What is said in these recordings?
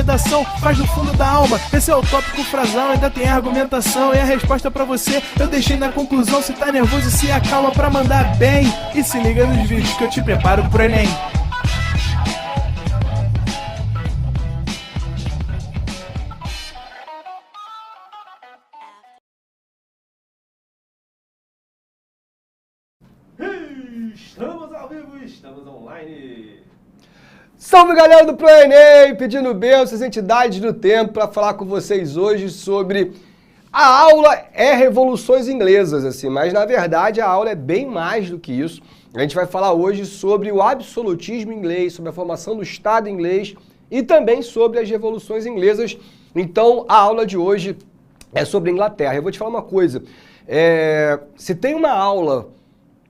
redação faz do fundo da alma. Esse é o tópico frasal, ainda tem argumentação. E a resposta pra você eu deixei na conclusão. Se tá nervoso, se acalma pra mandar bem. E se liga nos vídeos que eu te preparo pro Enem. Estamos ao vivo, estamos online. Salve, galera do Pro Enem, pedindo bênçãos, entidades do tempo, para falar com vocês hoje sobre a aula é revoluções inglesas, assim, mas na verdade a aula é bem mais do que isso. A gente vai falar hoje sobre o absolutismo inglês, sobre a formação do Estado inglês e também sobre as revoluções inglesas. Então a aula de hoje é sobre a Inglaterra. Eu vou te falar uma coisa, se tem uma aula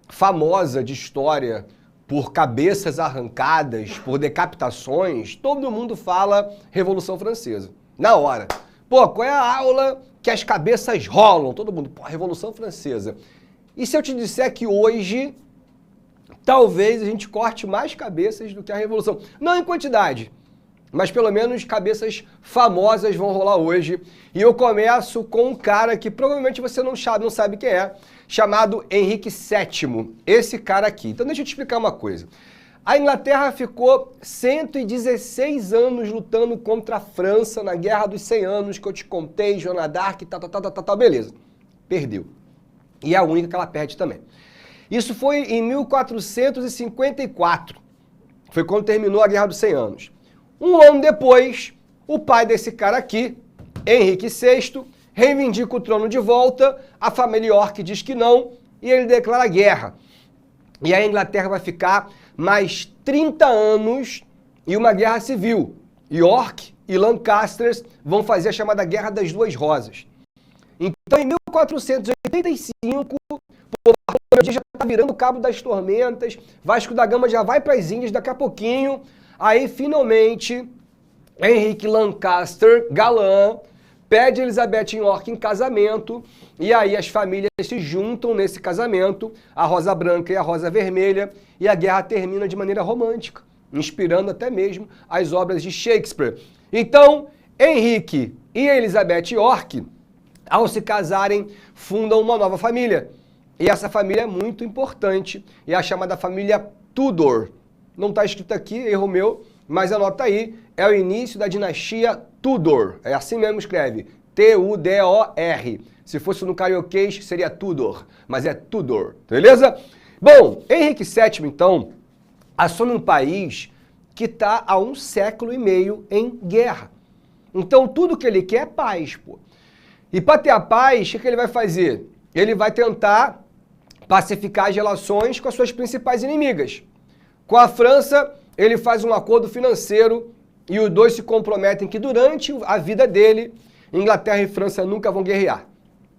famosa de história por cabeças arrancadas, por decapitações, todo mundo fala Revolução Francesa. Na hora. Pô, qual é a aula que as cabeças rolam? Todo mundo, pô, Revolução Francesa. E se eu te disser que hoje, talvez a gente corte mais cabeças do que a Revolução? Não em quantidade, mas pelo menos cabeças famosas vão rolar hoje. E eu começo com um cara que provavelmente você não sabe quem é, chamado Henrique VII, esse cara aqui. Então deixa eu te explicar uma coisa. A Inglaterra ficou 116 anos lutando contra a França na Guerra dos 100 Anos, que eu te contei, Joana d'Arc, tal, beleza. Perdeu. E é a única que ela perde também. Isso foi em 1454, foi quando terminou a Guerra dos 100 Anos. Um ano depois, o pai desse cara aqui, Henrique VI, reivindica o trono de volta, a família York diz que não, e ele declara guerra. E a Inglaterra vai ficar mais 30 anos e uma guerra civil. York e Lancaster vão fazer a chamada Guerra das Duas Rosas. Então, em 1485, o já está virando o Cabo das Tormentas, Vasco da Gama já vai para as Índias daqui a pouquinho, aí finalmente Henrique Lancaster, galã, pede Elizabeth York em casamento, e aí as famílias se juntam nesse casamento, a Rosa Branca e a Rosa Vermelha, e a guerra termina de maneira romântica, inspirando até mesmo as obras de Shakespeare. Então, Henrique e Elizabeth York, ao se casarem, fundam uma nova família. E essa família é muito importante, é a chamada família Tudor. Não está escrito aqui, erro meu, mas anota aí, é o início da dinastia Tudor. É assim mesmo escreve, T-U-D-O-R. Se fosse no carioquês, seria Tudor, mas é Tudor, beleza? Bom, Henrique VII, então, assume um país que está há 1,5 séculos em guerra. Então, tudo que ele quer é paz, pô. E para ter a paz, o que ele vai fazer? Ele vai tentar pacificar as relações com as suas principais inimigas. Com a França, ele faz um acordo financeiro e os dois se comprometem que durante a vida dele, Inglaterra e França nunca vão guerrear.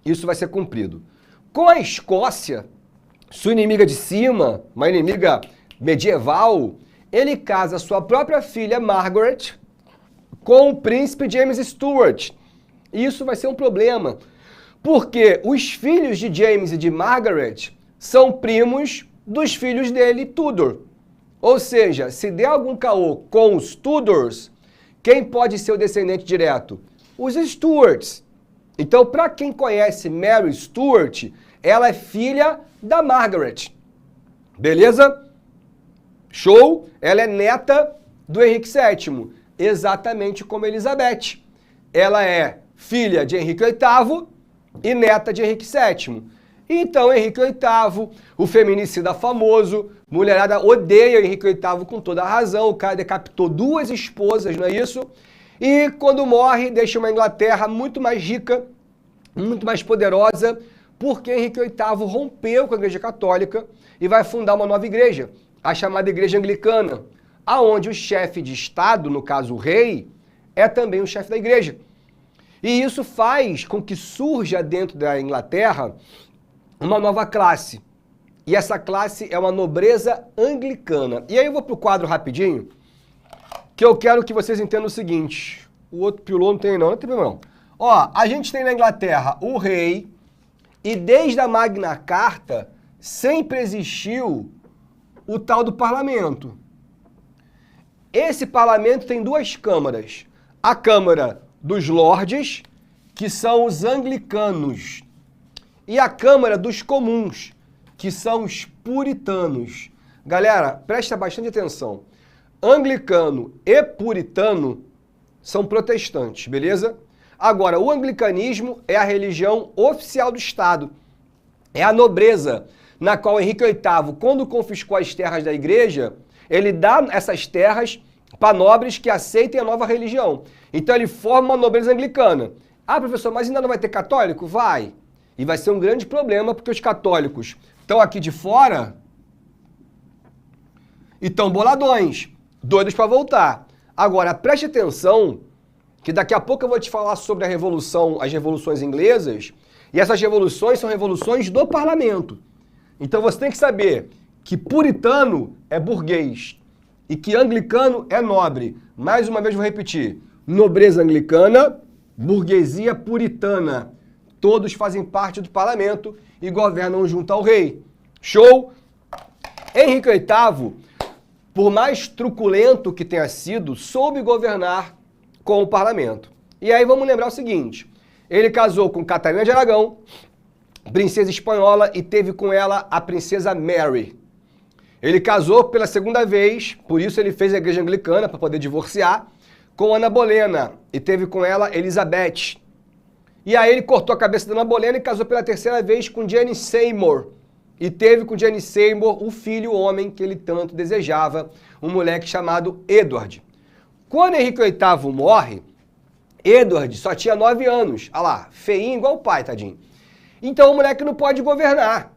Isso vai ser cumprido. Com a Escócia, sua inimiga de cima, uma inimiga medieval, ele casa sua própria filha Margaret com o príncipe James Stuart. E isso vai ser um problema, porque os filhos de James e de Margaret são primos dos filhos dele, Tudor. Ou seja, se der algum caô com os Tudors, quem pode ser o descendente direto? Os Stuarts. Então, para quem conhece Mary Stuart, ela é filha da Margaret. Beleza? Show? Ela é neta do Henrique VII, exatamente como Elizabeth. Ela é filha de Henrique VIII e neta de Henrique VII. Então, Henrique VIII, o feminicida famoso, mulherada odeia Henrique VIII com toda a razão, o cara decapitou 2 esposas, não é isso? E quando morre, deixa uma Inglaterra muito mais rica, muito mais poderosa, porque Henrique VIII rompeu com a Igreja Católica e vai fundar uma nova igreja, a chamada Igreja Anglicana, aonde o chefe de Estado, no caso o rei, é também o chefe da igreja. E isso faz com que surja dentro da Inglaterra uma nova classe. E essa classe é uma nobreza anglicana. E aí eu vou pro quadro rapidinho, que eu quero que vocês entendam o seguinte. O outro piloto não tem não tem problema não. Ó, a gente tem na Inglaterra o rei, e desde a Magna Carta sempre existiu o tal do parlamento. Esse parlamento tem 2 câmaras. a Câmara dos Lordes, que são os anglicanos, e a Câmara dos Comuns, que são os puritanos. Galera, presta bastante atenção. Anglicano e puritano são protestantes, beleza? Agora, o anglicanismo é a religião oficial do Estado. É a nobreza na qual Henrique VIII, quando confiscou as terras da igreja, ele dá essas terras para nobres que aceitem a nova religião. Então ele forma uma nobreza anglicana. Ah, professor, mas ainda não vai ter católico? Vai. E vai ser um grande problema, porque os católicos estão aqui de fora e estão boladões, doidos para voltar. Agora, preste atenção, que daqui a pouco eu vou te falar sobre a revolução, as revoluções inglesas, e essas revoluções são revoluções do parlamento. Então você tem que saber que puritano é burguês e que anglicano é nobre. Mais uma vez vou repetir, nobreza anglicana, burguesia puritana. Todos fazem parte do parlamento e governam junto ao rei. Show? Henrique VIII, por mais truculento que tenha sido, soube governar com o parlamento. E aí vamos lembrar o seguinte, ele casou com Catarina de Aragão, princesa espanhola, e teve com ela a princesa Mary. Ele casou pela segunda vez, por isso ele fez a igreja anglicana, para poder divorciar, com Ana Bolena, e teve com ela Elizabeth. E aí ele cortou a cabeça da Ana Bolena e casou pela terceira vez com Jane Seymour. E teve com Jane Seymour o filho, o homem que ele tanto desejava, um moleque chamado Edward. Quando Henrique VIII morre, Edward só tinha 9 anos. Olha lá, feinho igual o pai, tadinho. Então o moleque não pode governar.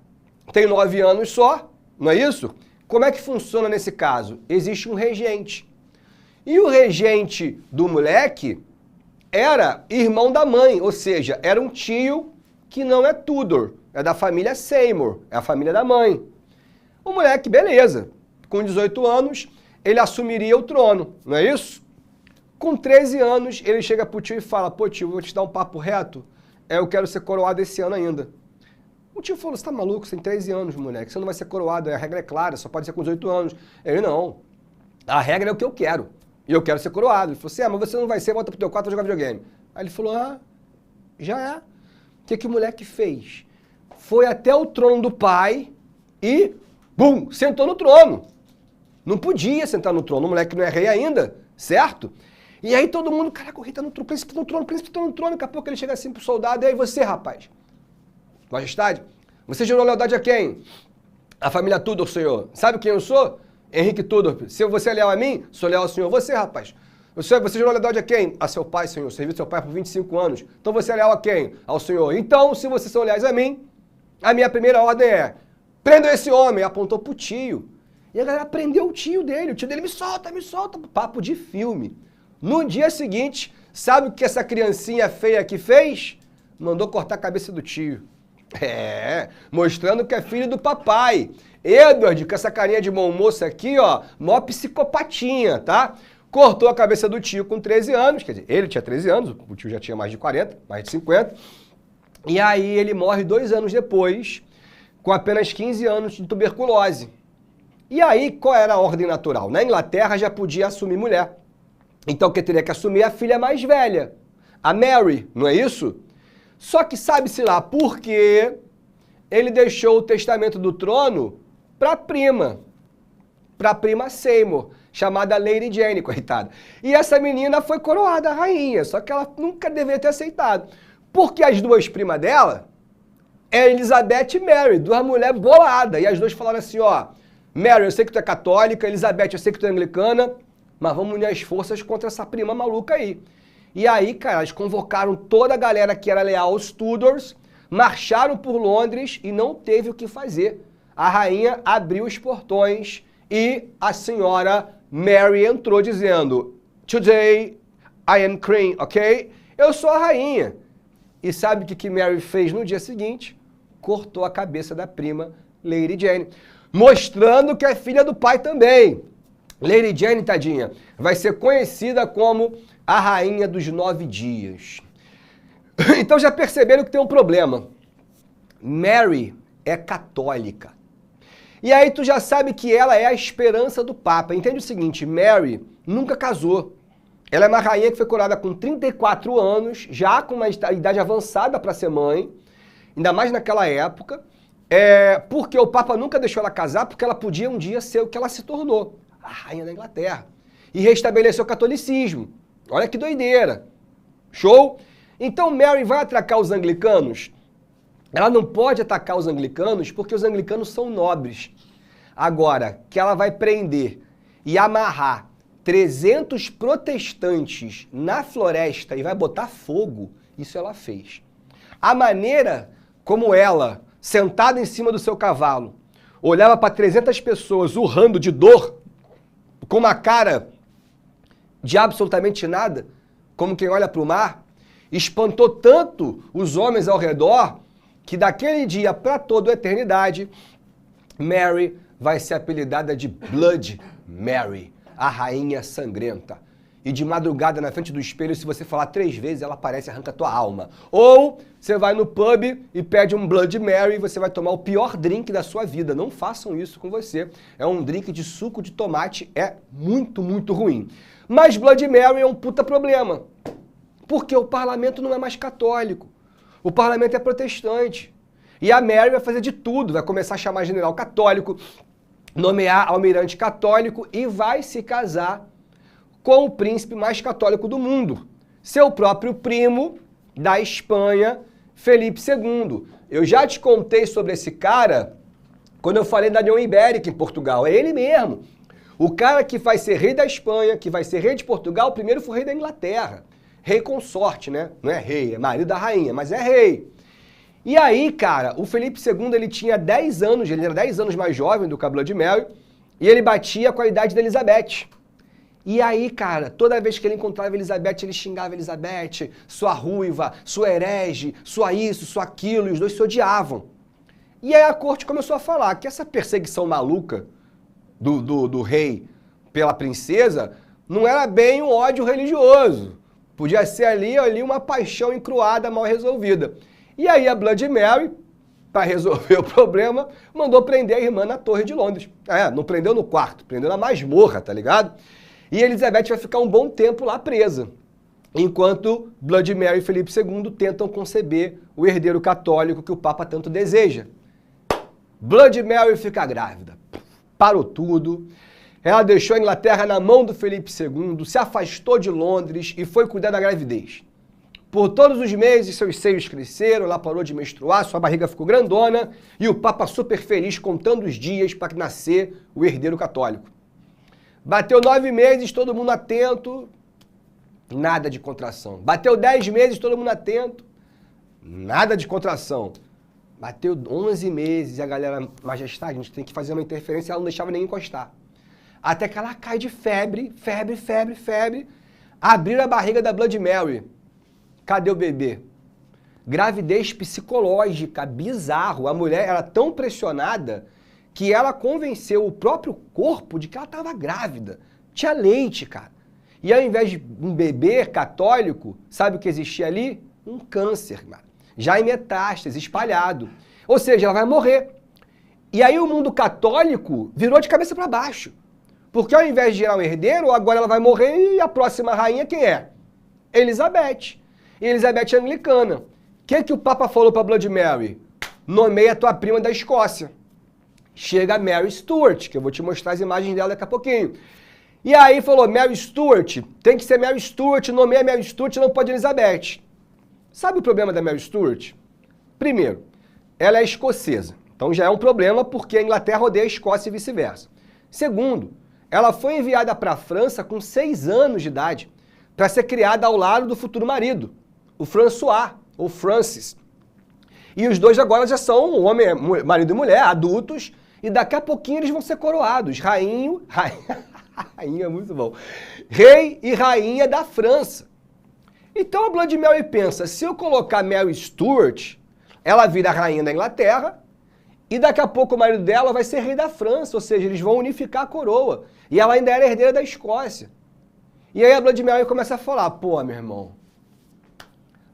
Tem 9 anos só, não é isso? Como é que funciona nesse caso? Existe um regente. E o regente do moleque era irmão da mãe, ou seja, era um tio que não é Tudor, é da família Seymour, é a família da mãe. O moleque, beleza, com 18 anos, ele assumiria o trono, não é isso? Com 13 anos, ele chega pro tio e fala, pô tio, vou te dar um papo reto, eu quero ser coroado esse ano ainda. O tio falou, você tá maluco, você tem 13 anos, moleque, você não vai ser coroado, a regra é clara, só pode ser com 18 anos. Ele, não, a regra é o que eu quero, e eu quero ser coroado. Ele falou assim, mas você não vai ser, volta pro teu quarto e jogar videogame. Aí ele falou, já é. O que o moleque fez? Foi até o trono do pai e, bum, sentou no trono. Não podia sentar no trono, o moleque não é rei ainda, certo? E aí todo mundo, caraca, o rei tá no trono, o príncipe tá no trono, o príncipe tá no trono. Daqui a pouco ele chega assim pro soldado, e aí você, rapaz? Majestade, você jurou lealdade a quem? A família Tudor, senhor. Sabe quem eu sou? Henrique Tudor. Se você é leal a mim, sou leal ao senhor. Você, rapaz? Você jurou lealdade a quem? A seu pai, senhor. Servi seu pai por 25 anos. Então você é leal a quem? Ao senhor. Então, se vocês são leais a mim, a minha primeira ordem é, prenda esse homem. Apontou pro tio. E a galera prendeu o tio dele. O tio dele, me solta. Papo de filme. No dia seguinte, sabe o que essa criancinha feia aqui fez? Mandou cortar a cabeça do tio. Mostrando que é filho do papai. Edward, com essa carinha de bom moço aqui, ó, mó psicopatinha, tá? Cortou a cabeça do tio com 13 anos, quer dizer, ele tinha 13 anos, o tio já tinha mais de 40, mais de 50. E aí ele morre 2 anos depois, com apenas 15 anos de tuberculose. E aí, qual era a ordem natural? Na Inglaterra já podia assumir mulher. Então quem teria que assumir é a filha mais velha, a Mary, não é isso? Só que sabe-se lá por quê ele deixou o testamento do trono para a prima Seymour, chamada Lady Jane, coitada. E essa menina foi coroada rainha, só que ela nunca deveria ter aceitado. Porque as duas primas dela é Elizabeth e Mary, duas mulheres boladas. E as duas falaram assim, ó, Mary, eu sei que tu é católica, Elizabeth, eu sei que tu é anglicana, mas vamos unir as forças contra essa prima maluca aí. E aí, cara, eles convocaram toda a galera que era leal aos Tudors, marcharam por Londres e não teve o que fazer. A rainha abriu os portões e a senhora Mary entrou dizendo, Today I am queen, ok? Eu sou a rainha. E sabe o que Mary fez no dia seguinte? Cortou a cabeça da prima Lady Jane, mostrando que é filha do pai também. Lady Jane, tadinha, vai ser conhecida como a rainha dos 9 dias. Então já perceberam que tem um problema. Mary é católica. E aí tu já sabe que ela é a esperança do Papa. Entende o seguinte, Mary nunca casou. Ela é uma rainha que foi coroada com 34 anos, já com uma idade avançada para ser mãe, ainda mais naquela época, porque o Papa nunca deixou ela casar, porque ela podia um dia ser o que ela se tornou, a rainha da Inglaterra, e restabeleceu o catolicismo. Olha que doideira. Show? Então Mary vai atacar os anglicanos? Ela não pode atacar os anglicanos porque os anglicanos são nobres. Agora, que ela vai prender e amarrar 300 protestantes na floresta e vai botar fogo, isso ela fez. A maneira como ela, sentada em cima do seu cavalo, olhava para 300 pessoas urrando de dor, com uma cara de absolutamente nada, como quem olha para o mar, espantou tanto os homens ao redor que daquele dia para toda a eternidade, Mary vai ser apelidada de Blood Mary, a rainha sangrenta. E de madrugada na frente do espelho, se você falar 3 vezes, ela aparece e arranca a tua alma. Ou você vai no pub e pede um Blood Mary e você vai tomar o pior drink da sua vida. Não façam isso com você. É um drink de suco de tomate, é muito, muito ruim. Mas Blood Mary é um puta problema. Porque o parlamento não é mais católico. O parlamento é protestante. E a Mary vai fazer de tudo, vai começar a chamar general católico, nomear almirante católico e vai se casar com o príncipe mais católico do mundo, seu próprio primo da Espanha, Felipe II. Eu já te contei sobre esse cara quando eu falei da União Ibérica em Portugal. É ele mesmo. O cara que vai ser rei da Espanha, que vai ser rei de Portugal, primeiro foi rei da Inglaterra. Rei consorte, né? Não é rei, é marido da rainha, mas é rei. E aí, cara, o Felipe II, ele tinha 10 anos, ele era 10 anos mais jovem do que a Blood Mary, e ele batia com a idade da Elizabeth. E aí, cara, toda vez que ele encontrava a Elizabeth, ele xingava a Elizabeth, sua ruiva, sua herege, sua isso, sua aquilo, e os dois se odiavam. E aí a corte começou a falar que essa perseguição maluca do rei pela princesa não era bem um ódio religioso. Podia ser ali uma paixão encruada, mal resolvida. E aí a Blood Mary, para resolver o problema, mandou prender a irmã na Torre de Londres. Não prendeu no quarto, prendeu na masmorra, tá ligado? E Elizabeth vai ficar um bom tempo lá presa, enquanto Blood Mary e Felipe II tentam conceber o herdeiro católico que o Papa tanto deseja. Blood Mary fica grávida. Parou tudo. Ela deixou a Inglaterra na mão do Felipe II, se afastou de Londres e foi cuidar da gravidez. Por todos os meses, seus seios cresceram, ela parou de menstruar, sua barriga ficou grandona e o Papa super feliz contando os dias para nascer o herdeiro católico. Bateu 9 meses, todo mundo atento, nada de contração. Bateu 10 meses, todo mundo atento, nada de contração. Bateu 11 meses e a galera, majestade, a gente tem que fazer uma interferência, ela não deixava nem encostar. Até que ela cai de febre, abriram a barriga da Blood Mary. Cadê o bebê? Gravidez psicológica, bizarro. A mulher era tão pressionada que ela convenceu o próprio corpo de que ela estava grávida. Tinha leite, cara. E ao invés de um bebê católico, sabe o que existia ali? Um câncer, cara. Já em metástase, espalhado. Ou seja, ela vai morrer. E aí o mundo católico virou de cabeça para baixo. Porque ao invés de gerar um herdeiro, agora ela vai morrer e a próxima rainha quem é? Elizabeth. E Elizabeth é anglicana. O que o Papa falou para Blood Mary? Nomeia a tua prima da Escócia. Chega a Mary Stuart, que eu vou te mostrar as imagens dela daqui a pouquinho. E aí falou, Mary Stuart, tem que ser Mary Stuart, nomeia Mary Stuart, não pode Elizabeth. Sabe o problema da Mary Stuart? Primeiro, ela é escocesa. Então já é um problema porque a Inglaterra odeia a Escócia e vice-versa. Segundo, ela foi enviada para a França com 6 anos de idade para ser criada ao lado do futuro marido, o François, ou Francis. E os dois agora já são marido e mulher, adultos, e daqui a pouquinho eles vão ser coroados. Rainha é muito bom. Rei e rainha da França. Então a Blood Mary pensa, se eu colocar Mary Stuart, ela vira a rainha da Inglaterra, e daqui a pouco o marido dela vai ser rei da França, ou seja, eles vão unificar a coroa. E ela ainda era herdeira da Escócia. E aí a Blood Mary começa a falar, pô, meu irmão,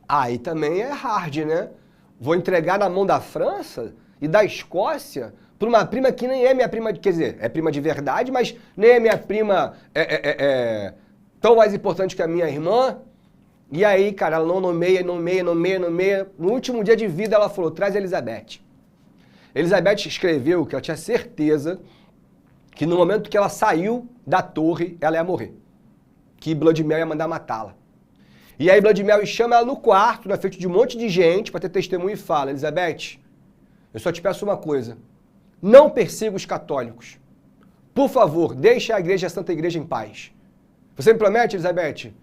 aí também é hard, né? Vou entregar na mão da França e da Escócia para uma prima que nem é minha prima, quer dizer, é prima de verdade, mas nem é minha prima tão mais importante que a minha irmã. E aí, cara, ela não nomeia. No último dia de vida, ela falou, traz a Elizabeth. Elizabeth escreveu que ela tinha certeza que no momento que ela saiu da torre, ela ia morrer. Que Blood-Mary ia mandar matá-la. E aí Blood-Mary chama ela no quarto, na frente de um monte de gente, para ter testemunho e fala, Elizabeth, eu só te peço uma coisa, não persiga os católicos. Por favor, deixe a igreja, a Santa Igreja em paz. Você me promete, Elizabeth?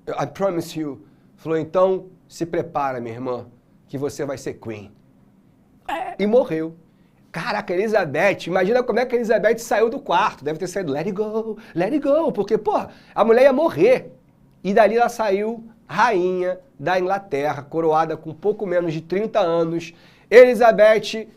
I promise you. Falou, então, se prepara, minha irmã, que você vai ser queen. E morreu. Caraca, Elizabeth, imagina como é que a Elizabeth saiu do quarto. Deve ter saído, let it go, porque, pô, a mulher ia morrer. E dali ela saiu rainha da Inglaterra, coroada com pouco menos de 30 anos. Elizabeth I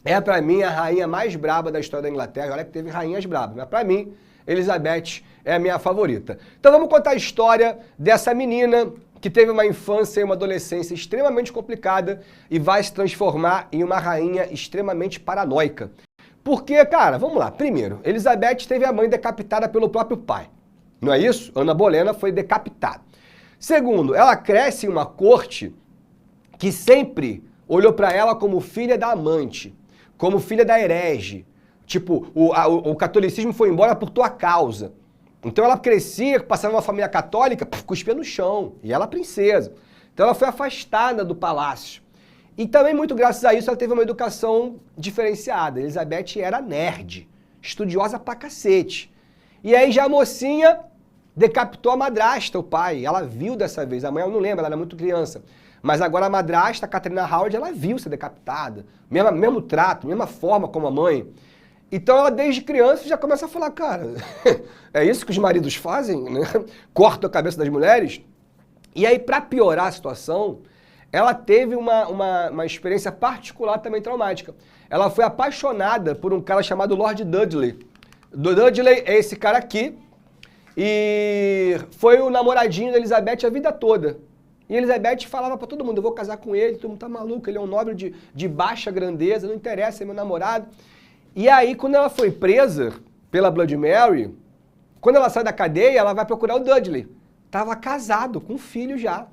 é, pra mim, a rainha mais braba da história da Inglaterra. Olha que teve rainhas brabas, mas pra mim, Elizabeth é a minha favorita. Então vamos contar a história dessa menina que teve uma infância e uma adolescência extremamente complicada e vai se transformar em uma rainha extremamente paranoica. Porque, cara, vamos lá. Primeiro, Elizabeth teve a mãe decapitada pelo próprio pai. Não é isso? Ana Bolena foi decapitada. Segundo, ela cresce em uma corte que sempre olhou para ela como filha da amante, como filha da herege. Tipo, o catolicismo foi embora por tua causa. Então ela crescia, passava uma família católica, cuspia no chão, e ela princesa. Então ela foi afastada do palácio. E também, muito graças a isso, ela teve uma educação diferenciada. Elizabeth era nerd, estudiosa pra cacete. E aí já a mocinha decapitou a madrasta, o pai. Ela viu dessa vez, a mãe ela não lembra, ela era muito criança. Mas agora a madrasta, a Catherine Howard, ela viu ser decapitada. Mesmo trato, mesma forma como a mãe. Então ela desde criança já começa a falar, cara, é isso que os maridos fazem, né? Cortam a cabeça das mulheres. E aí, para piorar a situação, ela teve uma experiência particular também traumática. Ela foi apaixonada por um cara chamado Lord Dudley. Dudley é esse cara aqui e foi o namoradinho da Elizabeth a vida toda. E Elizabeth falava para todo mundo, eu vou casar com ele, todo mundo tá maluco, ele é um nobre de baixa grandeza, não interessa, é meu namorado. E aí, quando ela foi presa pela Blood-Mary, quando ela sai da cadeia, ela vai procurar o Dudley. Tava casado, com um filho já.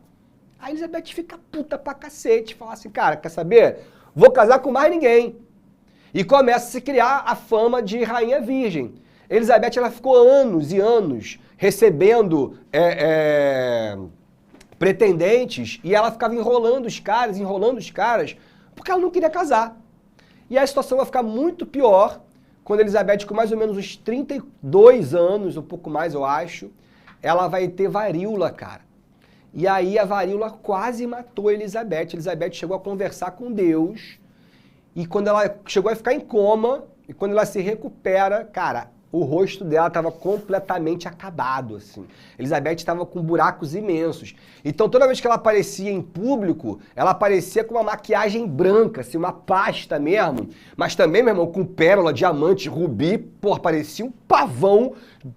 A Elizabeth fica puta pra cacete, fala assim, cara, quer saber? Vou casar com mais ninguém. E começa a se criar a fama de rainha virgem. Elizabeth, ela ficou anos e anos recebendo pretendentes e ela ficava enrolando os caras, porque ela não queria casar. E a situação vai ficar muito pior quando Elizabeth, com mais ou menos uns 32 anos, um pouco mais eu acho, ela vai ter varíola, cara. E aí a varíola quase matou a Elizabeth. Elizabeth chegou a conversar com Deus e quando ela chegou a ficar em coma e quando ela se recupera, cara, o rosto dela estava completamente acabado, assim. Elizabeth estava com buracos imensos. Então, toda vez que ela aparecia em público, ela aparecia com uma maquiagem branca, assim, uma pasta mesmo. Mas também, meu irmão, com pérola, diamante, rubi, porra, parecia um pavão,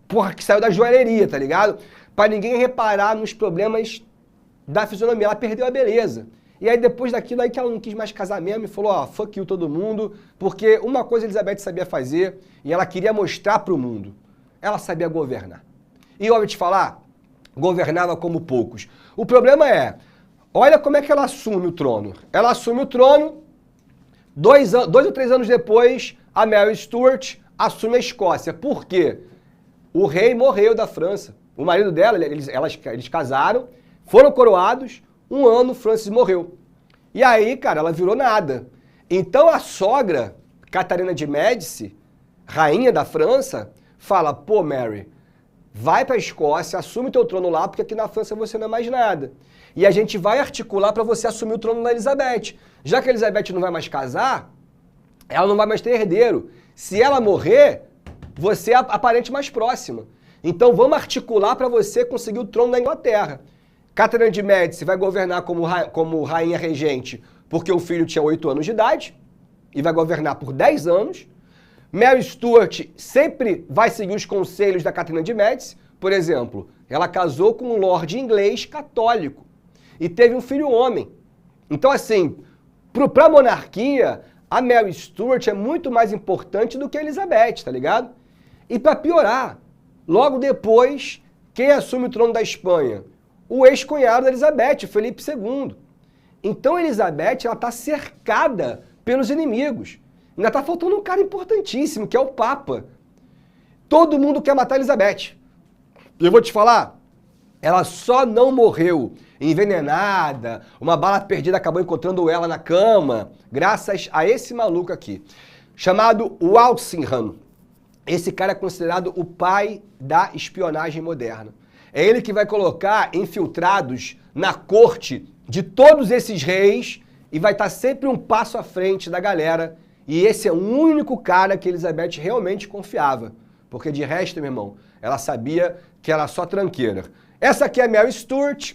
porra, que saiu da joalheria, tá ligado? Pra ninguém reparar nos problemas da fisionomia. Ela perdeu a beleza. E aí, depois daquilo, aí que ela não quis mais casar mesmo e falou, ó, fuck you todo mundo, porque uma coisa a Elizabeth sabia fazer e ela queria mostrar pro mundo. Ela sabia governar. E eu vou te falar, governava como poucos. O problema é, olha como é que ela assume o trono. Ela assume o trono, 2 ou 3 anos depois, a Mary Stuart assume a Escócia. Por quê? O rei morreu da França. O marido dela, eles casaram, foram coroados, 1 ano, Francis morreu. E aí, cara, ela virou nada. Então a sogra, Catarina de Médici, rainha da França, fala, pô, Mary, vai pra Escócia, assume teu trono lá, porque aqui na França você não é mais nada. E a gente vai articular para você assumir o trono da Elizabeth. Já que a Elizabeth não vai mais casar, ela não vai mais ter herdeiro. Se ela morrer, você é a parente mais próxima. Então vamos articular para você conseguir o trono da Inglaterra. Catarina de Médici vai governar como rainha regente porque o filho tinha 8 anos de idade e vai governar por 10 anos. Mary Stuart sempre vai seguir os conselhos da Catarina de Médici. Por exemplo, ela casou com um lorde inglês católico e teve um filho homem. Então, assim, para a monarquia, a Mary Stuart é muito mais importante do que a Elizabeth, tá ligado? E para piorar, Logo depois, quem assume o trono da Espanha? O ex-cunhado da Elizabeth, Felipe II. Então Elizabeth está cercada pelos inimigos. Ainda está faltando um cara importantíssimo, que é o Papa. Todo mundo quer matar Elizabeth. E eu vou te falar, ela só não morreu envenenada, uma bala perdida acabou encontrando ela na cama, graças a esse maluco aqui, chamado Walsingham. Esse cara é considerado o pai da espionagem moderna. É ele que vai colocar infiltrados na corte de todos esses reis e vai estar sempre um passo à frente da galera. E esse é o único cara que Elizabeth realmente confiava. Porque de resto, meu irmão, ela sabia que era só tranqueira. Essa aqui é Mary Stuart,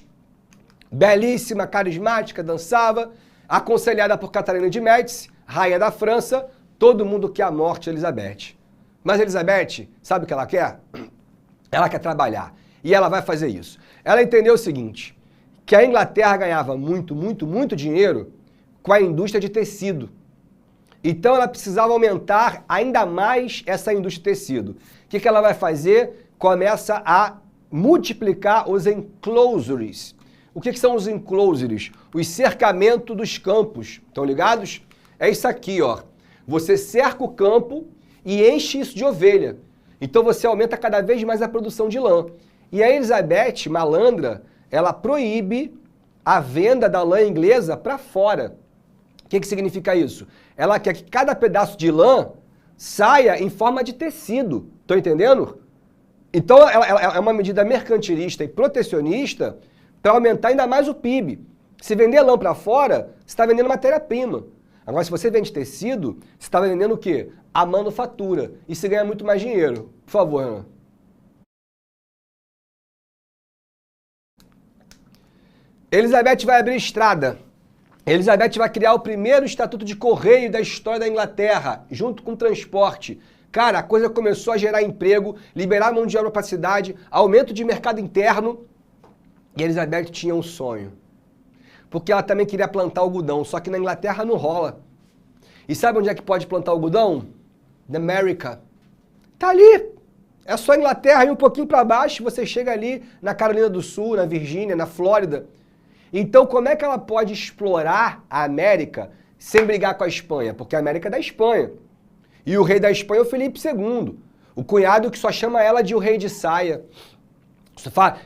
belíssima, carismática, dançava, aconselhada por Catarina de Médici, rainha da França, todo mundo quer a morte de Elizabeth. Mas Elizabeth, sabe o que ela quer? Ela quer trabalhar. E ela vai fazer isso. Ela entendeu o seguinte, que a Inglaterra ganhava muito dinheiro com a indústria de tecido. Então ela precisava aumentar ainda mais essa indústria de tecido. O que ela vai fazer? Começa a multiplicar os enclosures. O que são os enclosures? Os cercamentos dos campos. Estão ligados? É isso aqui, ó. Você cerca o campo e enche isso de ovelha. Então você aumenta cada vez mais a produção de lã. E a Elizabeth, malandra, ela proíbe a venda da lã inglesa para fora. O que significa isso? Ela quer que cada pedaço de lã saia em forma de tecido. Estão entendendo? Então ela é uma medida mercantilista e protecionista para aumentar ainda mais o PIB. Se vender lã para fora, você está vendendo matéria-prima. Agora, se você vende tecido, você está vendendo o quê? A manufatura. E se ganha muito mais dinheiro. Por favor, Ana. Elizabeth vai abrir estrada. Elizabeth vai criar o primeiro estatuto de correio da história da Inglaterra, junto com o transporte. Cara, a coisa começou a gerar emprego, liberar mão de obra para a cidade, aumento de mercado interno. E Elizabeth tinha um sonho. Porque ela também queria plantar algodão, só que na Inglaterra não rola. E sabe onde é que pode plantar algodão? Na América. Tá ali. É só a Inglaterra ir um pouquinho para baixo, você chega ali na Carolina do Sul, na Virgínia, na Flórida. Então, como é que ela pode explorar a América sem brigar com a Espanha? Porque a América é da Espanha. E o rei da Espanha é o Felipe II, o cunhado que só chama ela de o rei de saia.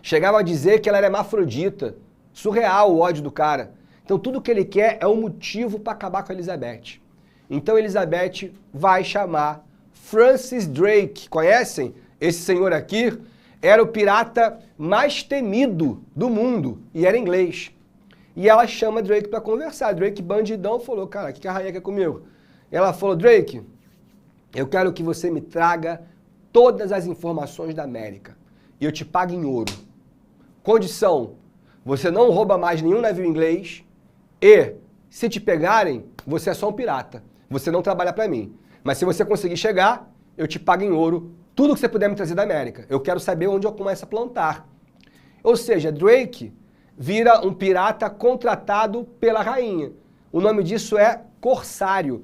Chegava a dizer que ela era hermafrodita. Surreal o ódio do cara. Então, tudo que ele quer é um motivo para acabar com a Elizabeth. Então, Elizabeth vai chamar Francis Drake. Conhecem? Esse senhor aqui era o pirata mais temido do mundo e era inglês. E ela chama Drake para conversar. Drake, bandidão, falou, cara, o que a rainha quer comigo? Ela falou, Drake, eu quero que você me traga todas as informações da América e eu te pago em ouro. Condição, você não rouba mais nenhum navio inglês e, se te pegarem, você é só um pirata. Você não trabalha para mim. Mas se você conseguir chegar, eu te pago em ouro tudo que você puder me trazer da América. Eu quero saber onde eu começo a plantar. Ou seja, Drake vira um pirata contratado pela rainha. O nome disso é corsário.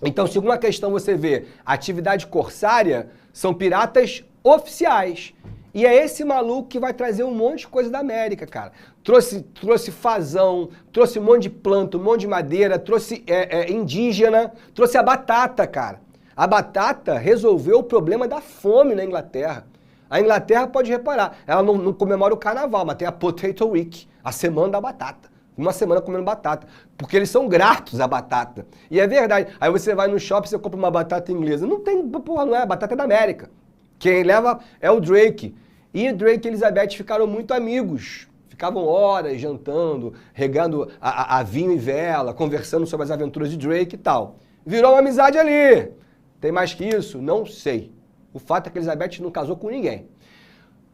Então, segundo a questão você vê, atividade corsária são piratas oficiais. E é esse maluco que vai trazer um monte de coisa da América, cara. Trouxe fazão, trouxe um monte de planta, um monte de madeira, trouxe indígena, trouxe a batata, cara. A batata resolveu o problema da fome na Inglaterra. A Inglaterra, pode reparar, ela não comemora o carnaval, mas tem a Potato Week, a semana da batata. Uma semana comendo batata, porque eles são gratos à batata. E é verdade. Aí você vai no shopping e você compra uma batata inglesa. Não tem, porra, não é, a batata é da América. Quem leva é o Drake. E Drake e Elizabeth ficaram muito amigos. Ficavam horas jantando, regando a vinho e vela, conversando sobre as aventuras de Drake e tal. Virou uma amizade ali. Tem mais que isso? Não sei. O fato é que Elizabeth não casou com ninguém.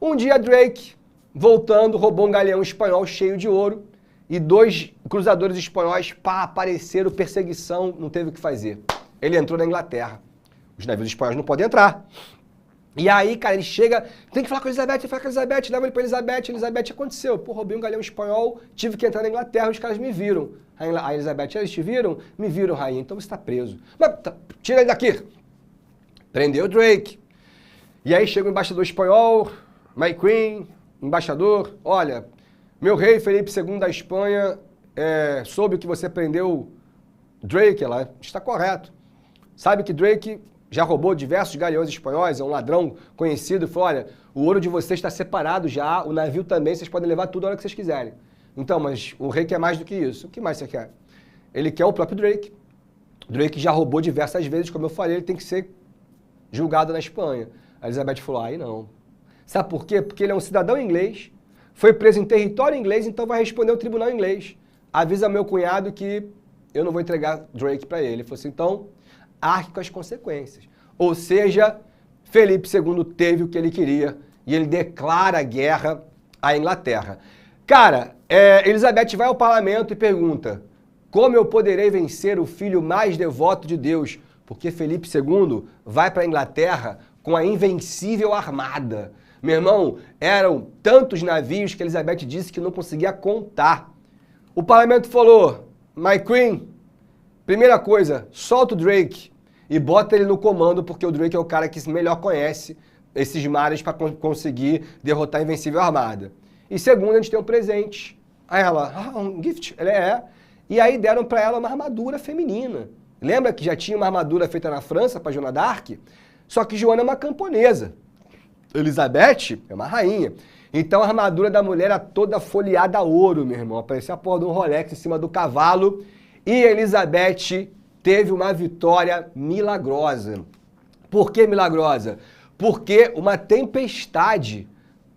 Um dia Drake, voltando, roubou um galeão espanhol cheio de ouro e 2 cruzadores espanhóis, apareceram, perseguição, não teve o que fazer. Ele entrou na Inglaterra. Os navios espanhóis não podem entrar. E aí, cara, ele chega, tem que falar com a Elizabeth, leva ele pra Elizabeth, aconteceu. Pô, roubei um galeão espanhol, tive que entrar na Inglaterra, os caras me viram. A Elizabeth, eles te viram? Me viram, rainha, então você tá preso. Mas tira ele daqui. Prendeu o Drake. E aí chega o embaixador espanhol, My Queen, embaixador, olha, meu rei Felipe II da Espanha soube que você prendeu Drake, ela está correto. Sabe que Drake já roubou diversos galeões espanhóis, é um ladrão conhecido, falou, olha, o ouro de vocês está separado já, o navio também, vocês podem levar tudo a hora que vocês quiserem. Então, mas o rei quer mais do que isso. O que mais você quer? Ele quer o próprio Drake. Drake já roubou diversas vezes, como eu falei, ele tem que ser julgado na Espanha. A Elizabeth falou, aí não. Sabe por quê? Porque ele é um cidadão inglês, foi preso em território inglês, então vai responder ao tribunal inglês. Avisa meu cunhado que eu não vou entregar Drake para ele. Ele falou assim, então, arque com as consequências. Ou seja, Felipe II teve o que ele queria e ele declara guerra à Inglaterra. Cara, Elizabeth vai ao parlamento e pergunta, como eu poderei vencer o filho mais devoto de Deus? Porque Felipe II vai para a Inglaterra com a invencível armada. Meu irmão, eram tantos navios que Elizabeth disse que não conseguia contar. O parlamento falou, My Queen, primeira coisa, solta o Drake e bota ele no comando, porque o Drake é o cara que melhor conhece esses mares para conseguir derrotar a invencível armada. E segundo, a gente tem um presente. Aí ela, um gift? Ela E aí deram para ela uma armadura feminina. Lembra que já tinha uma armadura feita na França para Joana d'Arc? Só que Joana é uma camponesa. Elizabeth é uma rainha. Então a armadura da mulher era toda folheada a ouro, meu irmão. Parecia a porra de um Rolex em cima do cavalo. E Elizabeth teve uma vitória milagrosa. Por que milagrosa? Porque uma tempestade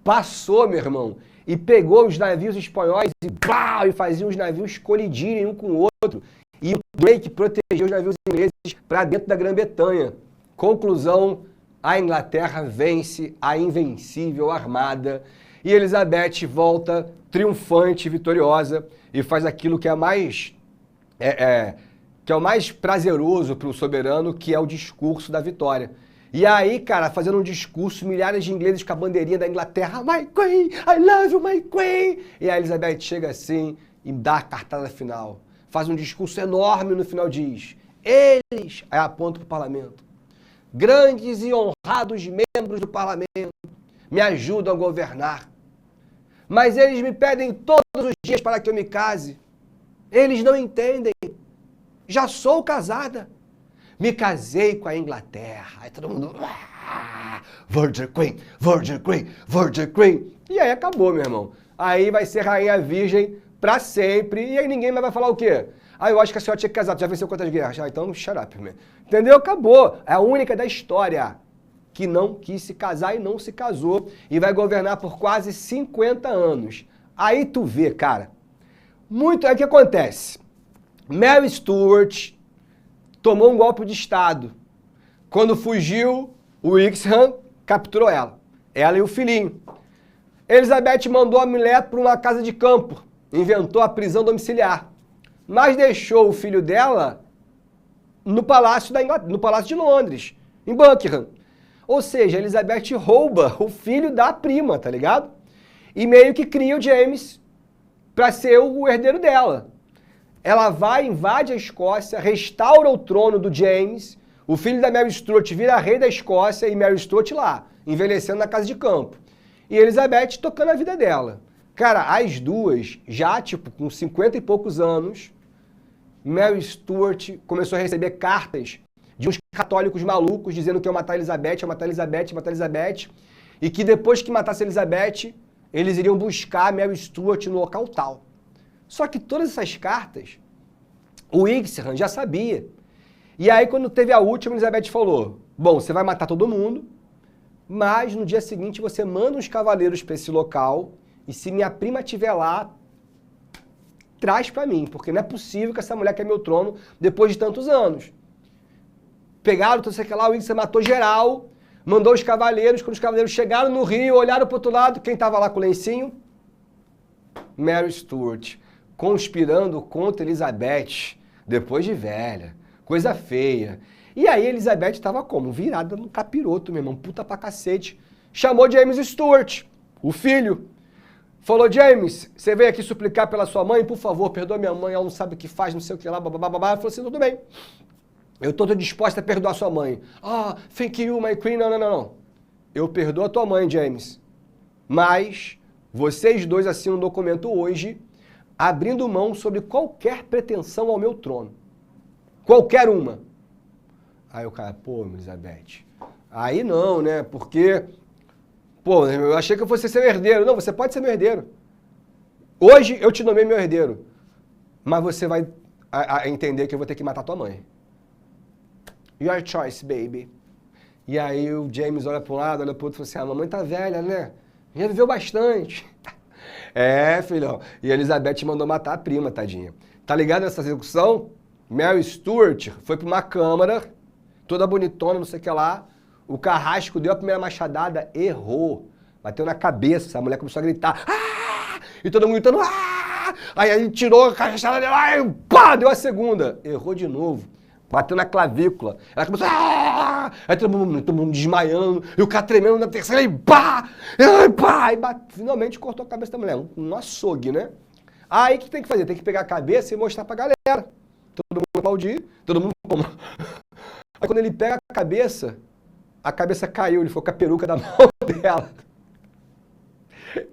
passou, meu irmão, e pegou os navios espanhóis e fazia os navios colidirem um com o outro. E o Drake protegeu os navios ingleses para dentro da Grã-Bretanha. Conclusão, a Inglaterra vence a invencível armada e Elizabeth volta triunfante, vitoriosa e faz aquilo que é mais que é o mais prazeroso para o soberano, que é o discurso da vitória. E aí, cara, fazendo um discurso, milhares de ingleses com a bandeirinha da Inglaterra, My Queen, I love you, my Queen. E a Elizabeth chega assim e dá a cartada final. Faz um discurso enorme no final, diz, eles, aí aponta para o parlamento, grandes e honrados membros do parlamento, me ajudam a governar. Mas eles me pedem todos os dias para que eu me case. Eles não entendem. Já sou casada. Me casei com a Inglaterra. Aí todo mundo... Virgin Queen, Virgin Queen, Virgin Queen. E aí acabou, meu irmão. Aí vai ser rainha virgem pra sempre. E aí ninguém mais vai falar o quê? Ah, eu acho que a senhora tinha que casar. Já venceu quantas guerras? Ah, então shut up, man. Entendeu? Acabou. É a única da história que não quis se casar e não se casou. E vai governar por quase 50 anos. Aí tu vê, cara. Muito é o que acontece. Mary Stuart tomou um golpe de Estado. Quando fugiu, o Wixham capturou ela. Ela e o filhinho. Elizabeth mandou a mulher para uma casa de campo. Inventou a prisão domiciliar. Mas deixou o filho dela no Palácio de Londres, em Buckingham. Ou seja, Elizabeth rouba o filho da prima, tá ligado? E meio que cria o James para ser o herdeiro dela. Ela vai, invade a Escócia, restaura o trono do James, o filho da Mary Stuart vira rei da Escócia e Mary Stuart lá, envelhecendo na casa de campo. E Elizabeth tocando a vida dela. Cara, as duas, já tipo com 50 e poucos anos, Mary Stuart começou a receber cartas de uns católicos malucos dizendo que ia matar Elizabeth, ia matar Elizabeth, ia matar Elizabeth, e que depois que matasse Elizabeth, eles iriam buscar Mary Stuart no local tal. Só que todas essas cartas, o Wixham já sabia. E aí, quando teve a última, Elizabeth falou, bom, você vai matar todo mundo, mas no dia seguinte você manda uns cavaleiros para esse local e se minha prima estiver lá, traz para mim, porque não é possível que essa mulher quer meu trono depois de tantos anos. Pegaram, tudo isso lá, o Wixham matou geral, mandou os cavaleiros, quando os cavaleiros chegaram no Rio, olharam para o outro lado, quem estava lá com o lencinho? Mary Stuart, conspirando contra Elizabeth, depois de velha, coisa feia. E aí Elizabeth estava como? Virada no capiroto, meu irmão, puta pra cacete. Chamou James Stuart, o filho. Falou, James, você veio aqui suplicar pela sua mãe, por favor, perdoa minha mãe, ela não sabe o que faz, não sei o que lá, babá. Falou assim, tudo bem. Eu estou disposta a perdoar sua mãe. Ah, thank you, my queen. Não. eu perdoo a tua mãe, James, mas vocês dois assinam um documento hoje abrindo mão sobre qualquer pretensão ao meu trono. Qualquer uma. Aí o cara, pô, Elizabeth, aí não, né? Porque, pô, eu achei que eu fosse seu herdeiro. Não, você pode ser meu herdeiro. Hoje eu te nomei meu herdeiro, mas você vai entender que eu vou ter que matar tua mãe. Your choice, baby. E aí o James olha para um lado, olha para o outro e fala assim, a mamãe tá velha, né? Já viveu bastante. É, filhão. E a Elizabeth mandou matar a prima, tadinha. Tá ligado nessa execução? Mary Stuart foi para uma câmara, toda bonitona, não sei o que lá. O carrasco deu a primeira machadada, errou. Bateu na cabeça, a mulher começou a gritar. Ah! E todo mundo gritando. Ah! Aí ele tirou a machadada dela e pá, deu a segunda. Errou de novo. Bateu na clavícula. Ela começou. Ah! Aí todo mundo desmaiando. E o cara tremendo na terceira. E pá! E pá! E finalmente cortou a cabeça da mulher. Um açougue, né? Aí o que tem que fazer? Tem que pegar a cabeça e mostrar pra galera. Todo mundo aplaudir. Todo mundo. Aí quando ele pega a cabeça caiu. Ele ficou com a peruca da mão dela.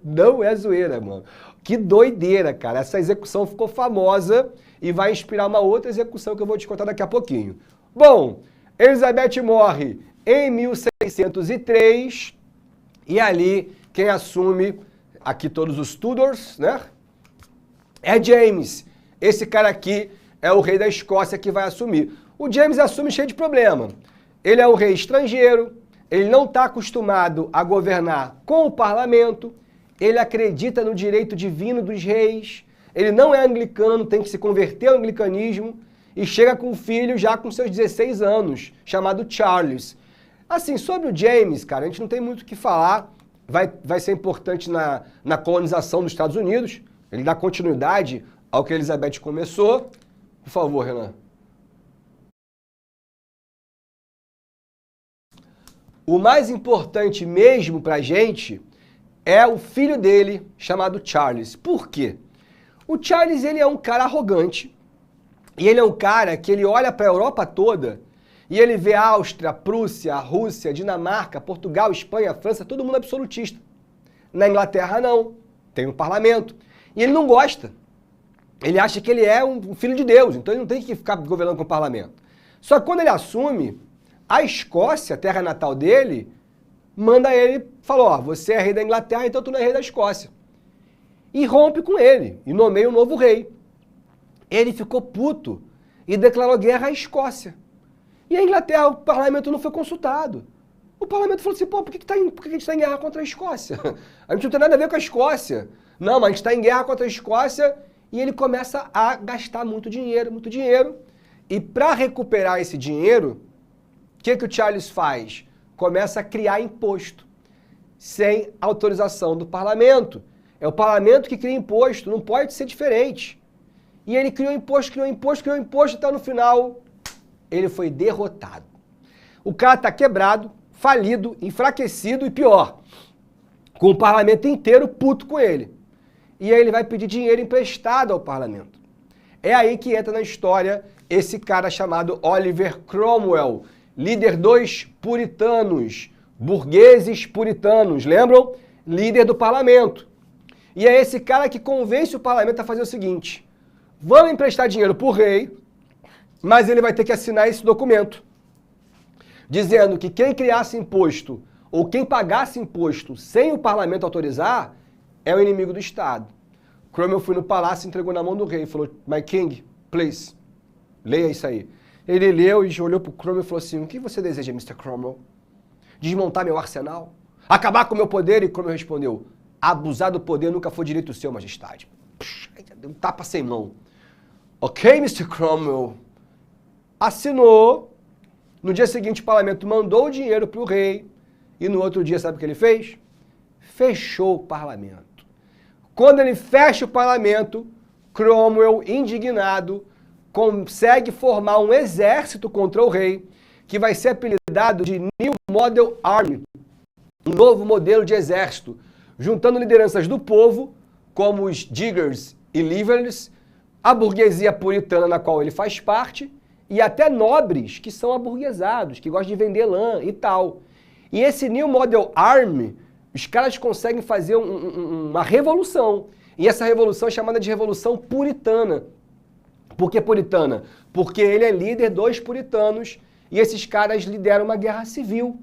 Não é zoeira, mano. Que doideira, cara. Essa execução ficou famosa e vai inspirar uma outra execução que eu vou te contar daqui a pouquinho. Bom, Elizabeth morre em 1603 e ali quem assume aqui todos os Tudors, né? É James. Esse cara aqui é o rei da Escócia que vai assumir. O James assume cheio de problema. Ele é um rei estrangeiro, ele não está acostumado a governar com o parlamento, ele acredita no direito divino dos reis, ele não é anglicano, tem que se converter ao anglicanismo e chega com um filho já com seus 16 anos, chamado Charles. Assim, sobre o James, cara, a gente não tem muito o que falar, vai ser importante na colonização dos Estados Unidos, ele dá continuidade ao que a Elizabeth começou. Por favor, Renan. O mais importante mesmo pra gente é o filho dele, chamado Charles. Por quê? O Charles, ele é um cara arrogante, e ele é um cara que ele olha para a Europa toda, e ele vê a Áustria, Prússia, a Rússia, Dinamarca, Portugal, Espanha, França, todo mundo absolutista. Na Inglaterra, não. Tem um parlamento. E ele não gosta. Ele acha que ele é um filho de Deus, então ele não tem que ficar governando com o parlamento. Só que quando ele assume, a Escócia, a terra natal dele, manda ele, falou, ó, você é rei da Inglaterra, então tu não é rei da Escócia. E rompe com ele, e nomeia um novo rei. Ele ficou puto e declarou guerra à Escócia. E a Inglaterra, o parlamento não foi consultado. O parlamento falou assim, pô, por que a gente está em guerra contra a Escócia? A gente não tem nada a ver com a Escócia. Não, mas a gente está em guerra contra a Escócia, e ele começa a gastar muito dinheiro. E para recuperar esse dinheiro, o que o Charles faz? Começa a criar imposto, sem autorização do parlamento. É o parlamento que cria imposto, não pode ser diferente. E ele criou imposto, até no final ele foi derrotado. O cara está quebrado, falido, enfraquecido e pior, com o parlamento inteiro puto com ele. E aí ele vai pedir dinheiro emprestado ao parlamento. É aí que entra na história esse cara chamado Oliver Cromwell, líder dos puritanos, burgueses puritanos, lembram? Líder do parlamento. E é esse cara que convence o parlamento a fazer o seguinte, vamos emprestar dinheiro para o rei, mas ele vai ter que assinar esse documento, dizendo que quem criasse imposto ou quem pagasse imposto sem o parlamento autorizar é o inimigo do Estado. Cromwell foi no palácio, entregou na mão do rei e falou, My King, please, leia isso aí. Ele leu e olhou para o Cromwell e falou assim, o que você deseja, Mr. Cromwell? Desmontar meu arsenal? Acabar com o meu poder? E Cromwell respondeu, abusar do poder nunca foi direito seu, majestade. Deu um tapa sem mão. Ok, Mr. Cromwell. Assinou. No dia seguinte, o parlamento mandou o dinheiro para o rei. E no outro dia, sabe o que ele fez? Fechou o parlamento. Quando ele fecha o parlamento, Cromwell, indignado, consegue formar um exército contra o rei, que vai ser apelidado de New Model Army, um novo modelo de exército, juntando lideranças do povo, como os diggers e leavers, a burguesia puritana na qual ele faz parte, e até nobres que são aburguesados, que gostam de vender lã e tal. E esse New Model Army, os caras conseguem fazer uma revolução. E essa revolução é chamada de Revolução Puritana. Por que puritana? Porque ele é líder dos puritanos e esses caras lideram uma guerra civil.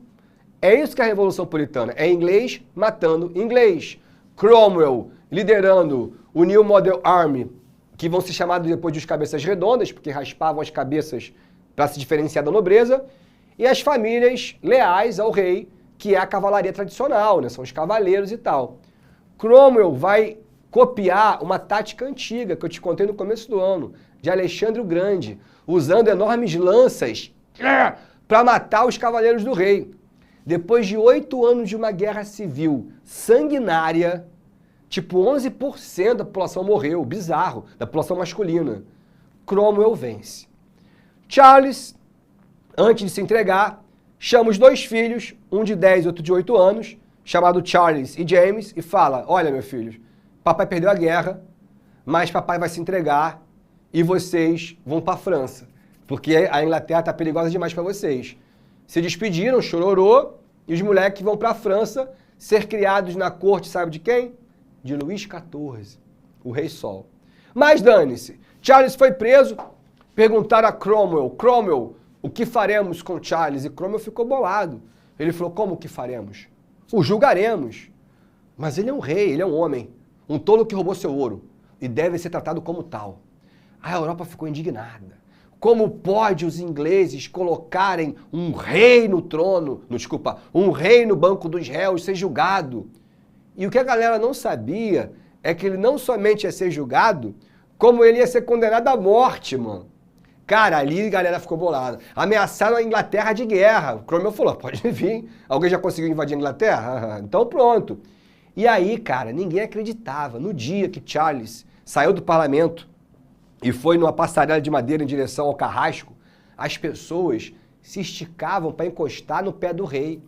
É isso que é a Revolução Puritana. É inglês matando inglês. Cromwell liderando o New Model Army, que vão ser chamados depois de os cabeças redondas, porque raspavam as cabeças para se diferenciar da nobreza, e as famílias leais ao rei, que é a cavalaria tradicional, né? São os cavaleiros e tal. Cromwell vai copiar uma tática antiga que eu te contei no começo do ano, de Alexandre o Grande, usando enormes lanças para matar os cavaleiros do rei. Depois de 8 anos de uma guerra civil sanguinária, tipo 11% da população morreu, bizarro, da população masculina. Cromwell vence. Charles, antes de se entregar, chama os 2 filhos, um de 10 e outro de 8 anos, chamado Charles e James, e fala, olha, meus filhos, papai perdeu a guerra, mas papai vai se entregar e vocês vão para a França, porque a Inglaterra está perigosa demais para vocês. Se despediram, chororô, e os moleques vão para a França ser criados na corte, sabe de quem? De Luís XIV, o Rei Sol. Mas dane-se, Charles foi preso, perguntaram a Cromwell, Cromwell, o que faremos com Charles? E Cromwell ficou bolado. Ele falou, como o que faremos? O julgaremos. Mas ele é um rei, ele é um homem, um tolo que roubou seu ouro e deve ser tratado como tal. A Europa ficou indignada. Como pode os ingleses colocarem um rei no trono, um rei no banco dos réus ser julgado? E o que a galera não sabia é que ele não somente ia ser julgado, como ele ia ser condenado à morte, mano. Cara, ali a galera ficou bolada. Ameaçaram a Inglaterra de guerra. O Cromwell falou, pode vir. Alguém já conseguiu invadir a Inglaterra? Então pronto. E aí, cara, ninguém acreditava. No dia que Charles saiu do parlamento e foi numa passarela de madeira em direção ao carrasco, as pessoas se esticavam para encostar no pé do rei.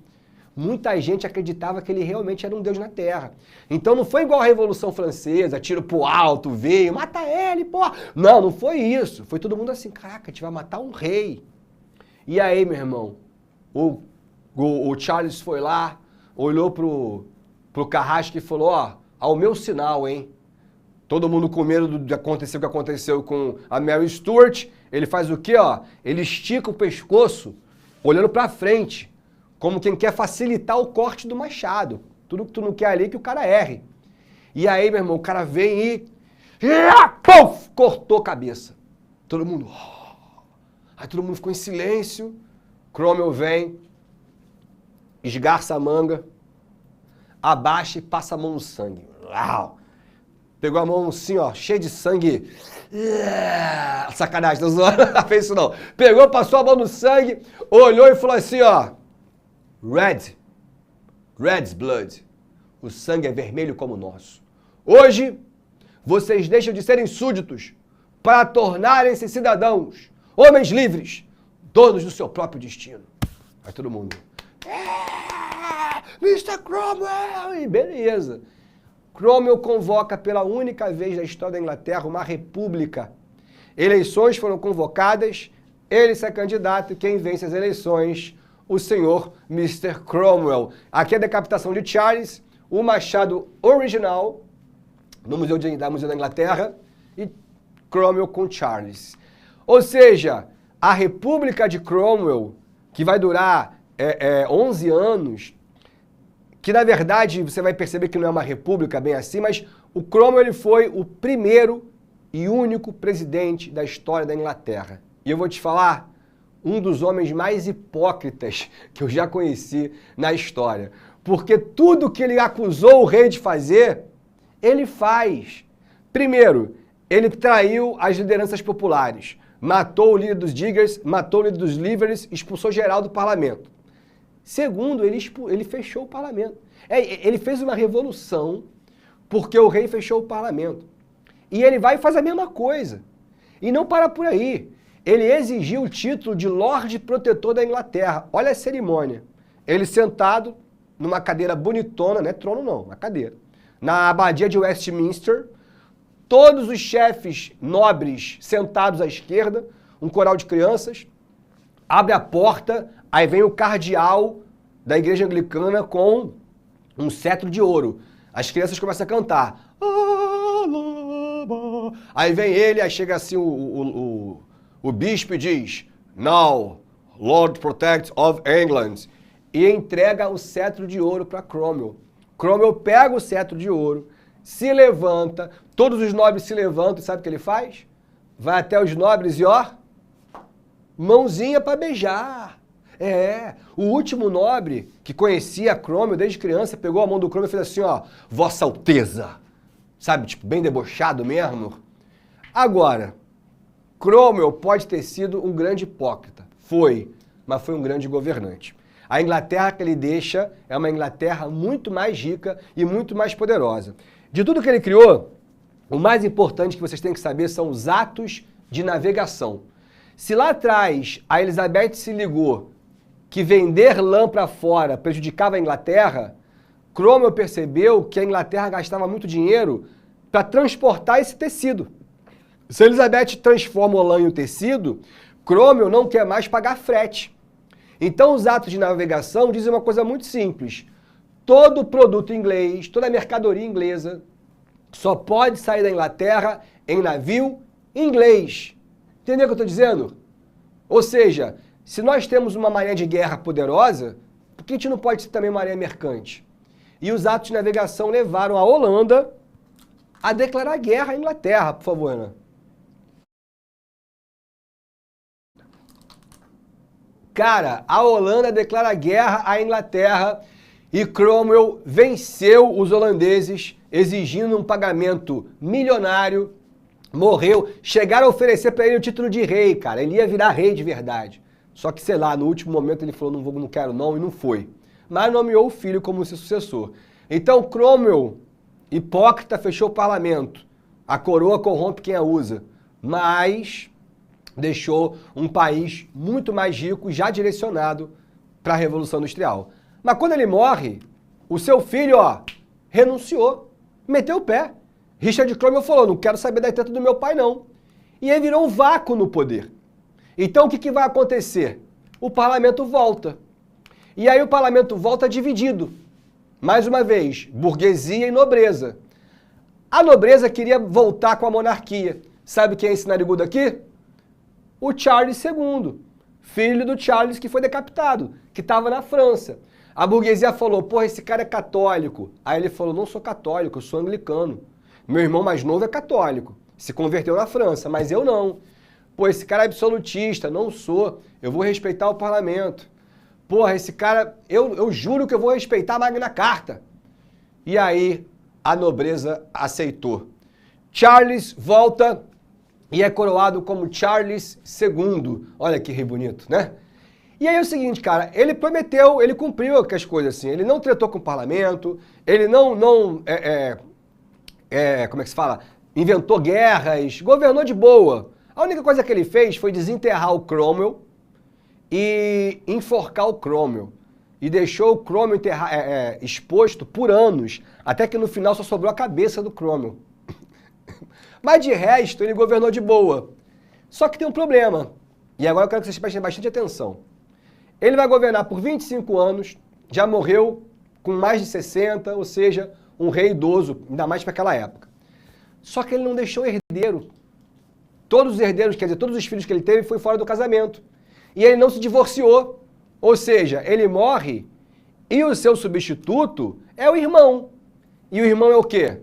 Muita gente acreditava que ele realmente era um deus na terra. Então não foi igual a Revolução Francesa, tiro pro alto, veio, mata ele, pô. Não, não foi isso. Foi todo mundo assim, caraca, a gente vai matar um rei. E aí, meu irmão, o Charles foi lá, olhou pro carrasco e falou, ó, ao meu sinal, hein. Todo mundo com medo de acontecer o que aconteceu com a Mary Stuart. Ele faz o quê, ó? Ele estica o pescoço, olhando pra frente. Como quem quer facilitar o corte do machado. Tudo que tu não quer ali que o cara erre. E aí, meu irmão, o cara vem e... Puf! Cortou a cabeça. Todo mundo... Aí todo mundo ficou em silêncio. Cromwell vem, esgarça a manga, abaixa e passa a mão no sangue. Uau! Pegou a mão assim, ó, cheia de sangue. Sacanagem, não fez isso não. Pegou, passou a mão no sangue, olhou e falou assim, ó... Red's blood. O sangue é vermelho como o nosso. Hoje, vocês deixam de serem súditos para tornarem-se cidadãos, homens livres, donos do seu próprio destino. Aí todo mundo... Mr. Cromwell! E beleza. Cromwell convoca pela única vez na história da Inglaterra uma república. Eleições foram convocadas, ele se é candidato e quem vence as eleições... o senhor Mr. Cromwell. Aqui é a decapitação de Charles, o machado original, no Museu da Inglaterra, e Cromwell com Charles. Ou seja, a República de Cromwell, que vai durar 11 anos, que na verdade você vai perceber que não é uma república bem assim, mas o Cromwell ele foi o primeiro e único presidente da história da Inglaterra. E eu vou te falar... um dos homens mais hipócritas que eu já conheci na história. Porque tudo que ele acusou o rei de fazer, ele faz. Primeiro, ele traiu as lideranças populares. Matou o líder dos Diggers, matou o líder dos Liveries, expulsou geral do parlamento. Segundo, ele fechou o parlamento. Ele fez uma revolução porque o rei fechou o parlamento. E ele vai e faz a mesma coisa. E não para por aí. Ele exigiu o título de Lorde Protetor da Inglaterra. Olha a cerimônia. Ele sentado numa cadeira bonitona, não é trono não, uma cadeira. Na abadia de Westminster, todos os chefes nobres sentados à esquerda, um coral de crianças, abre a porta, aí vem o cardeal da igreja anglicana com um cetro de ouro. As crianças começam a cantar. Aí vem ele, aí chega assim o bispo e diz, Now, Lord Protect of England, e entrega o cetro de ouro para Cromwell. Cromwell pega o cetro de ouro, se levanta, todos os nobres se levantam, e sabe o que ele faz? Vai até os nobres e ó, mãozinha para beijar. O último nobre que conhecia Cromwell desde criança, pegou a mão do Cromwell e fez assim, ó, Vossa Alteza. Sabe, tipo, bem debochado mesmo. Agora, Cromwell pode ter sido um grande hipócrita. Foi, mas foi um grande governante. A Inglaterra que ele deixa é uma Inglaterra muito mais rica e muito mais poderosa. De tudo que ele criou, o mais importante que vocês têm que saber são os atos de navegação. Se lá atrás a Elizabeth se ligou que vender lã para fora prejudicava a Inglaterra, Cromwell percebeu que a Inglaterra gastava muito dinheiro para transportar esse tecido. Se a Elizabeth transforma o lã em um tecido, Cromwell não quer mais pagar frete. Então os atos de navegação dizem uma coisa muito simples. Todo produto inglês, toda mercadoria inglesa só pode sair da Inglaterra em navio inglês. Entendeu o que eu estou dizendo? Ou seja, se nós temos uma marinha de guerra poderosa, por que a gente não pode ser também uma marinha mercante? E os atos de navegação levaram a Holanda a declarar guerra à Inglaterra, por favor, Ana. Cara, a Holanda declara guerra à Inglaterra e Cromwell venceu os holandeses, exigindo um pagamento milionário, morreu, chegaram a oferecer para ele o título de rei, cara, ele ia virar rei de verdade. Só que, sei lá, no último momento ele falou, não quero não, e não foi. Mas nomeou o filho como seu sucessor. Então Cromwell, hipócrita, fechou o parlamento. A coroa corrompe quem a usa, mas deixou um país muito mais rico, já direcionado para a Revolução Industrial. Mas quando ele morre, o seu filho, ó, renunciou, meteu o pé. Richard Cromwell falou, não quero saber da treta do meu pai, não. E aí virou um vácuo no poder. Então o que vai acontecer? O parlamento volta. E aí o parlamento volta dividido. Mais uma vez, burguesia e nobreza. A nobreza queria voltar com a monarquia. Sabe quem é esse narigudo aqui? O Charles II, filho do Charles que foi decapitado, que estava na França. A burguesia falou, porra, esse cara é católico. Aí ele falou, não sou católico, eu sou anglicano. Meu irmão mais novo é católico, se converteu na França, mas eu não. Pô, esse cara é absolutista, não sou, eu vou respeitar o parlamento. Porra, esse cara, eu juro que eu vou respeitar a Magna Carta. E aí a nobreza aceitou. Charles volta e é coroado como Charles II. Olha que rei bonito, né? E aí é o seguinte, cara, ele prometeu, ele cumpriu as coisas assim, ele não tretou com o parlamento, ele como é que se fala? Inventou guerras, governou de boa. A única coisa que ele fez foi desenterrar o Cromwell e enforcar o Cromwell. E deixou o Cromwell exposto por anos, até que no final só sobrou a cabeça do Cromwell. Mas de resto, ele governou de boa. Só que tem um problema. E agora eu quero que vocês prestem bastante atenção. Ele vai governar por 25 anos, já morreu com mais de 60, ou seja, um rei idoso, ainda mais para aquela época. Só que ele não deixou herdeiro. Todos os herdeiros, quer dizer, todos os filhos que ele teve foi fora do casamento. E ele não se divorciou. Ou seja, ele morre e o seu substituto é o irmão. E o irmão é o quê?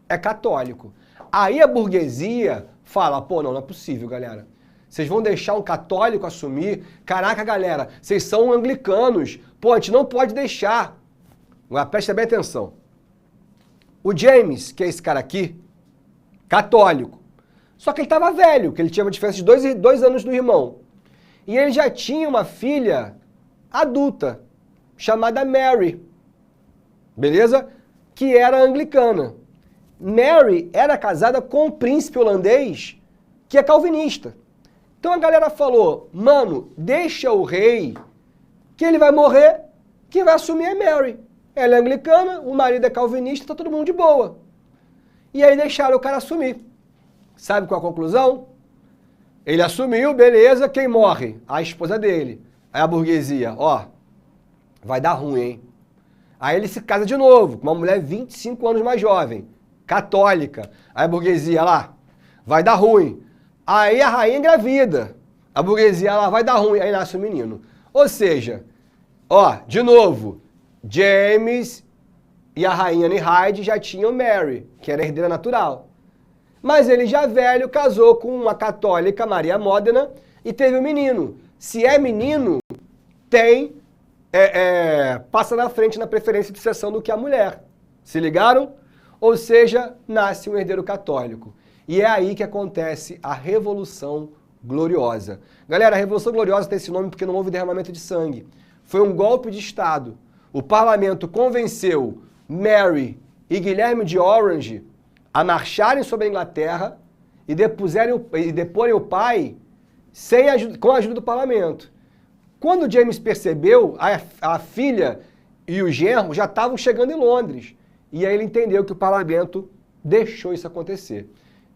É católico. Aí a burguesia fala, pô, não é possível, galera. Vocês vão deixar um católico assumir? Caraca, galera, vocês são anglicanos. Pô, a gente não pode deixar. Agora, presta bem atenção. O James, que é esse cara aqui, católico. Só que ele estava velho, que ele tinha uma diferença de 2 anos do irmão. E ele já tinha uma filha adulta, chamada Mary. Beleza? Que era anglicana. Mary era casada com um príncipe holandês que é calvinista. Então a galera falou, mano, deixa o rei, que ele vai morrer, quem vai assumir é Mary. Ela é anglicana, o marido é calvinista, tá todo mundo de boa. E aí deixaram o cara assumir. Sabe qual a conclusão? Ele assumiu, beleza, quem morre? A esposa dele. Aí a burguesia, ó, vai dar ruim, hein? Aí ele se casa de novo, com uma mulher 25 anos mais jovem, católica. Aí a burguesia lá, vai dar ruim. Aí a rainha engravida. A burguesia lá, vai dar ruim. Aí nasce o menino. Ou seja, ó, de novo, James e a rainha Nereide já tinham Mary, que era a herdeira natural. Mas ele já velho casou com uma católica, Maria Módena, e teve um menino. Se é menino, tem... passa na frente na preferência de sucessão do que a mulher. Se ligaram? Ou seja, nasce um herdeiro católico. E é aí que acontece a Revolução Gloriosa. Galera, a Revolução Gloriosa tem esse nome porque não houve derramamento de sangue. Foi um golpe de Estado. O parlamento convenceu Mary e Guilherme de Orange a marcharem sobre a Inglaterra e deporem o pai com a ajuda do parlamento. Quando James percebeu, a filha e o genro já estavam chegando em Londres. E aí ele entendeu que o parlamento deixou isso acontecer.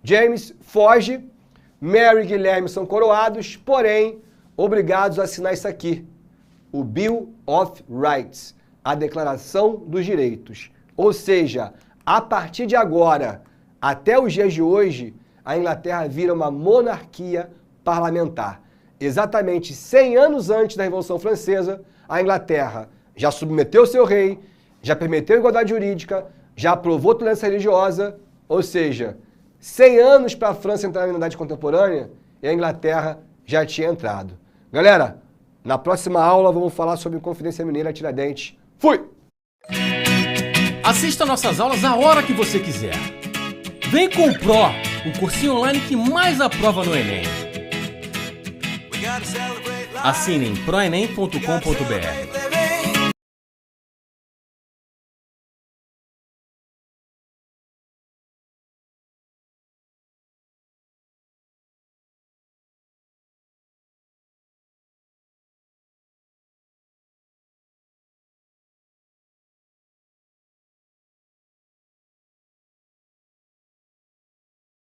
James foge, Mary e Guilherme são coroados, porém, obrigados a assinar isso aqui, o Bill of Rights, a Declaração dos Direitos. Ou seja, a partir de agora, até os dias de hoje, a Inglaterra vira uma monarquia parlamentar. Exatamente 100 anos antes da Revolução Francesa, a Inglaterra já submeteu seu rei, já permitiu igualdade jurídica, já aprovou tolerância religiosa, ou seja, 100 anos para a França entrar na idade contemporânea e a Inglaterra já tinha entrado. Galera, na próxima aula vamos falar sobre Confidência Mineira Tiradentes. Fui! Assista nossas aulas a hora que você quiser. Vem com o Pro, o cursinho online que mais aprova no Enem. Assinem proenem.com.br.